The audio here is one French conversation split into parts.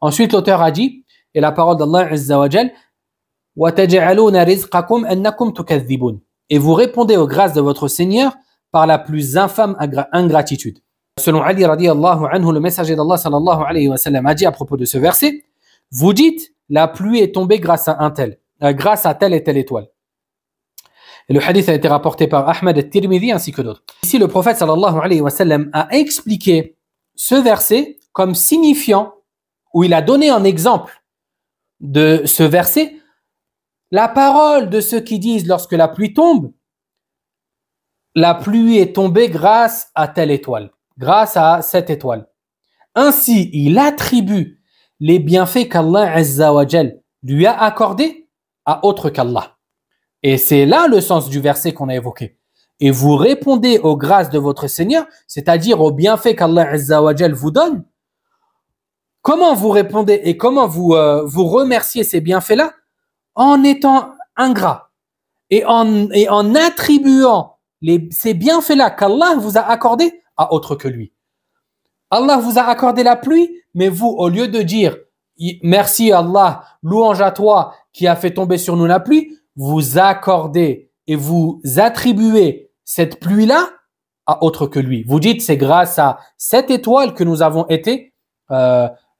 Ensuite, l'auteur a dit, et la parole d'Allah Azza wa Jal, وَتَجْعَلُونَ رِزْقَكُمْ أَنَّكُمْ تُكَذِّبُونَ. Et vous répondez aux grâces de votre Seigneur par la plus infâme ingratitude. Selon Ali radiallahu anhu, le messager d'Allah sallallahu alayhi wa sallam a dit à propos de ce verset, vous dites, la pluie est tombée grâce à grâce à telle et telle étoile. Et le hadith a été rapporté par Ahmed al-Tirmidhi ainsi que d'autres. Ici, le prophète sallallahu alayhi wa sallam a expliqué ce verset comme signifiant, où il a donné un exemple de ce verset, la parole de ceux qui disent lorsque la pluie tombe, la pluie est tombée grâce à telle étoile, grâce à cette étoile. Ainsi, il attribue les bienfaits qu'Allah Azza wa Jal lui a accordés à autre qu'Allah. Et c'est là le sens du verset qu'on a évoqué. Et vous répondez aux grâces de votre Seigneur, c'est-à-dire aux bienfaits qu'Allah Azza wa Jal vous donne. Comment vous répondez et comment vous remerciez ces bienfaits-là? En étant ingrat et en attribuant ces bienfaits-là qu'Allah vous a accordés à autre que lui. Allah vous a accordé la pluie, mais vous, au lieu de dire merci Allah, louange à toi qui a fait tomber sur nous la pluie, vous accordez et vous attribuez cette pluie-là à autre que lui. Vous dites c'est grâce à cette étoile que nous avons été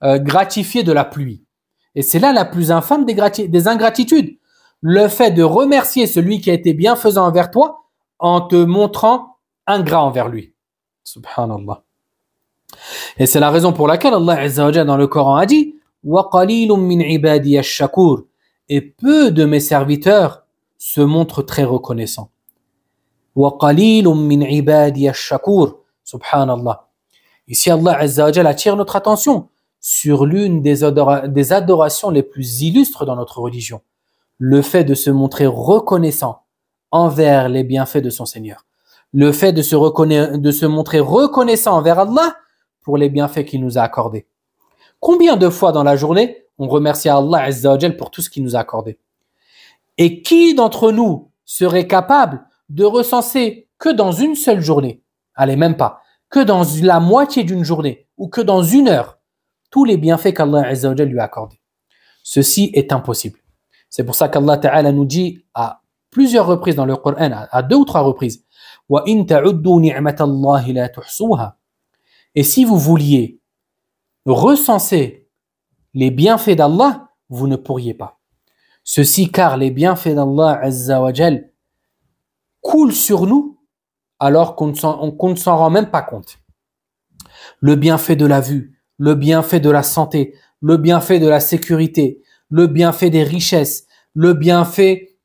gratifiés de la pluie. Et c'est là la plus infâme des ingratitudes. Le fait de remercier celui qui a été bienfaisant envers toi en te montrant ingrat envers lui. Subhanallah. Et c'est la raison pour laquelle Allah Azza wa Jalla dans le Coran a dit وَقَلِيلٌ مِّنْ عِبَادِيَ الشَّكُورِ. Et peu de mes serviteurs se montrent très reconnaissants. وَقَلِيلٌ مِّنْ عِبَادِيَ الشَّكُورِ. Subhanallah. Ici Allah Azza wa Jalla attire notre attention sur l'une des adorations les plus illustres dans notre religion, le fait de se montrer reconnaissant envers les bienfaits de son Seigneur, le fait de se montrer reconnaissant envers Allah pour les bienfaits qu'il nous a accordés. Combien de fois dans la journée on remercie Allah Azza wa Jal pour tout ce qu'il nous a accordé? Et qui d'entre nous serait capable de recenser que dans une seule journée, allez même pas, que dans la moitié d'une journée ou que dans une heure, tous les bienfaits qu'Allah Azza wa Jal lui a accordés? Ceci est impossible. C'est pour ça qu'Allah Ta'ala nous dit à plusieurs reprises dans le Coran, à 2 ou 3 reprises, وَإِن تَعُدُّوا نِعْمَةَ اللَّهِ لَا تُحْصُوهَا. Et si vous vouliez recenser les bienfaits d'Allah, vous ne pourriez pas. Ceci car les bienfaits d'Allah Azza wa Jal coulent sur nous alors qu'on ne s'en rend même pas compte. Le bienfait de la vue, le bienfait de la santé, le bienfait de la sécurité, le bienfait des richesses, le bienfait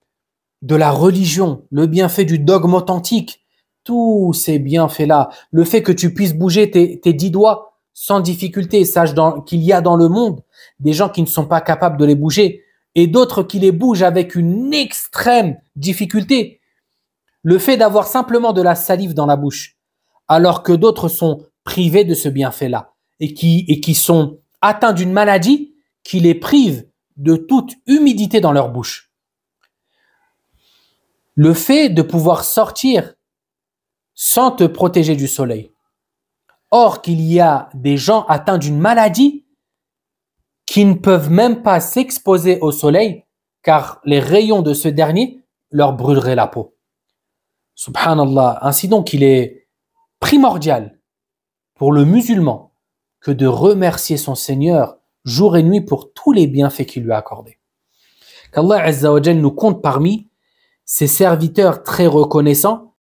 de la religion, le bienfait du dogme authentique, tous ces bienfaits-là, le fait que tu puisses bouger tes 10 doigts sans difficulté, sache qu'il y a dans le monde des gens qui ne sont pas capables de les bouger et d'autres qui les bougent avec une extrême difficulté. Le fait d'avoir simplement de la salive dans la bouche, alors que d'autres sont privés de ce bienfait-là et qui sont atteints d'une maladie qui les prive de toute humidité dans leur bouche. Le fait de pouvoir sortir sans te protéger du soleil. Or qu'il y a des gens atteints d'une maladie qui ne peuvent même pas s'exposer au soleil car les rayons de ce dernier leur brûleraient la peau. Subhanallah. Ainsi donc, il est primordial pour le musulman que de remercier son Seigneur jour et nuit pour tous les bienfaits qu'il lui a accordés. Qu'Allah Azza wa Jal nous compte parmi ses serviteurs très reconnaissants